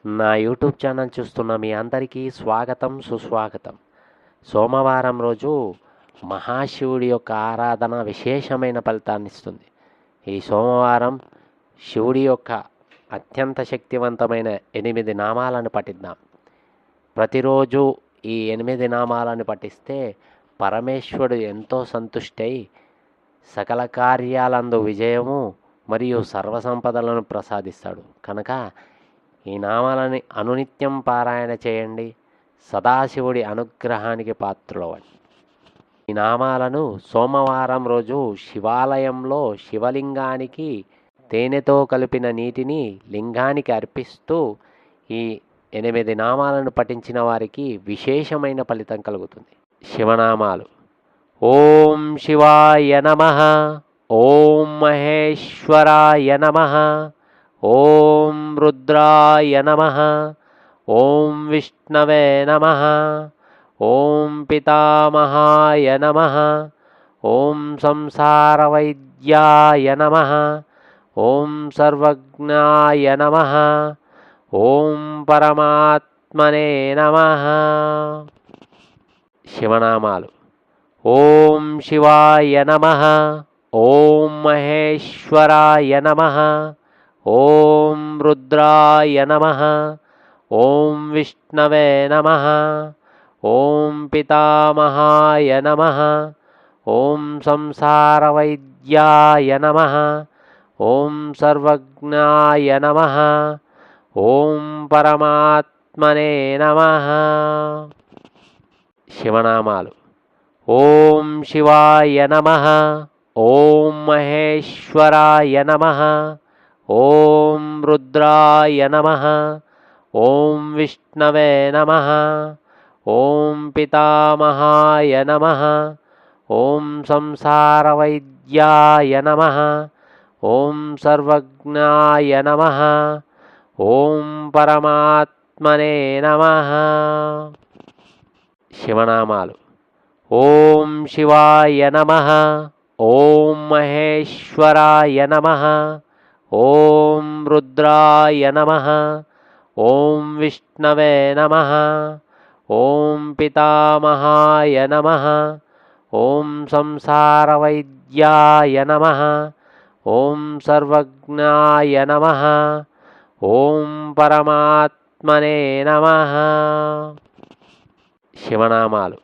నా YouTube channel చూస్తున్న మీ అందరికీ స్వాగతం, సుస్వాగతం. సోమవారం రోజు మహాశివుడి యొక్క ఆరాధన విశేషమైన ఫలితాన్నిస్తుంది. ఈ సోమవారం శివుడి యొక్క అత్యంత శక్తివంతమైన 8 నామాలను పఠిద్దాం. ప్రతిరోజు ఈ 8 నామాలను పఠిస్తే పరమేశ్వరుడు ఎంతో సంతుష్టై సకల కార్యాలందు విజయము మరియు సర్వసంపదలను ప్రసాదిస్తాడు. కనుక ఈ నామాలని అనునిత్యం పారాయణ చేయండి. సదాశివుడి అనుగ్రహానికి పాత్రులవ్వండి. ఈ నామాలను సోమవారం రోజు శివాలయంలో శివలింగానికి తేనెతో కలిపిన నీటిని లింగానికి అర్పిస్తూ ఈ 8 నామాలను పఠించిన వారికి విశేషమైన ఫలితం కలుగుతుంది. శివనామాలు: ఓం శివాయ నమః, ఓం మహేశ్వరాయ నమః, ఓం రుద్రాయ నమః, ఓం విష్ణవే నమః, ఓం పితామహాయ నమః, ఓం సంసారవైద్యాయ నమః, ఓం సర్వజ్ఞాయ నమః, ఓం పరమాత్మనే నమః. శివనామాలు: ఓం శివాయ నమః, ఓం మహేశ్వరాయ నమః, ఓం రుద్రాయ నమః, ఓం విష్ణవే నమః, ఓం పితామహాయ నమః, ఓం సంసారవైద్యాయ నమః, ఓం సర్వజ్ఞాయ నమః, ఓం పరమాత్మనే నమః. శివనామాలు: ఓం శివాయ నమః, ఓం మహేశ్వరాయ నమః, ఓం రుద్రాయ నమః, ఓం విష్ణవే నమః, ఓం పితామహాయ నమః, ఓం సంసారవైద్యాయ నమః, ఓం సర్వజ్ఞాయ నమః, ఓం పరమాత్మనే నమః. శివనామాలు: ఓం శివాయ నమః, ఓం మహేశ్వరాయ నమః, ఓం రుద్రాయ నమః, ఓం విష్ణవే నమః, ఓం పితామహాయ నమః, ఓం సంసారవైద్యాయ నమః, ఓం సర్వజ్ఞాయ నమః, ఓం పరమాత్మనే నమః. శివనామాలు: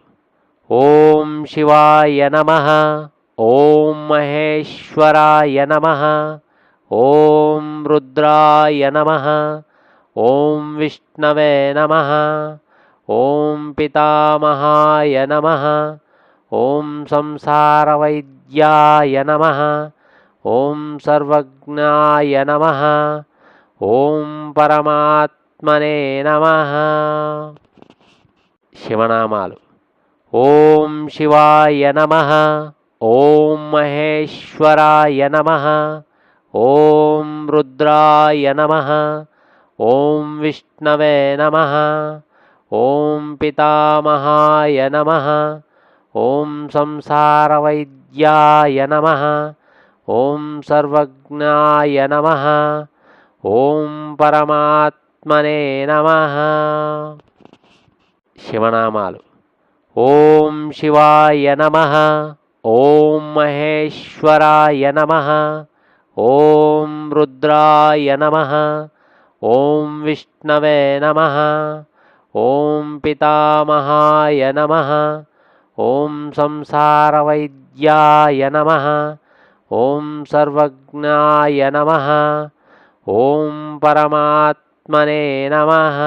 ఓం శివాయ నమః, ఓం మహేశ్వరాయ నమః, ఓం రుద్రాయ నమః, ఓం విష్ణవే నమః, ఓం పితామహాయ నమః, ఓం సంసారవైద్యాయ నమః, ఓం సర్వజ్ఞాయ నమః, ఓం పరమాత్మనే నమః. శివనామాలు: ఓం శివాయ నమః, ఓం మహేశ్వరాయ నమః, ఓం రుద్రాయ నమః, ఓం విష్ణవే నమః, ఓం పితామహాయ నమః, ఓం సంసారవైద్యాయ నమః, ఓం సర్వజ్ఞాయ నమః, ఓం పరమాత్మనే నమః. శివనామాలు: ఓం శివాయ నమః, ఓం మహేశ్వరాయ నమః, ఓం రుద్రాయ నమః, ఓం విష్ణవే నమః, ఓం పితామహాయ నమః, ఓం సంసారవైద్యాయ నమః, ఓం సర్వజ్ఞాయ నమః, ఓం పరమాత్మనే నమః.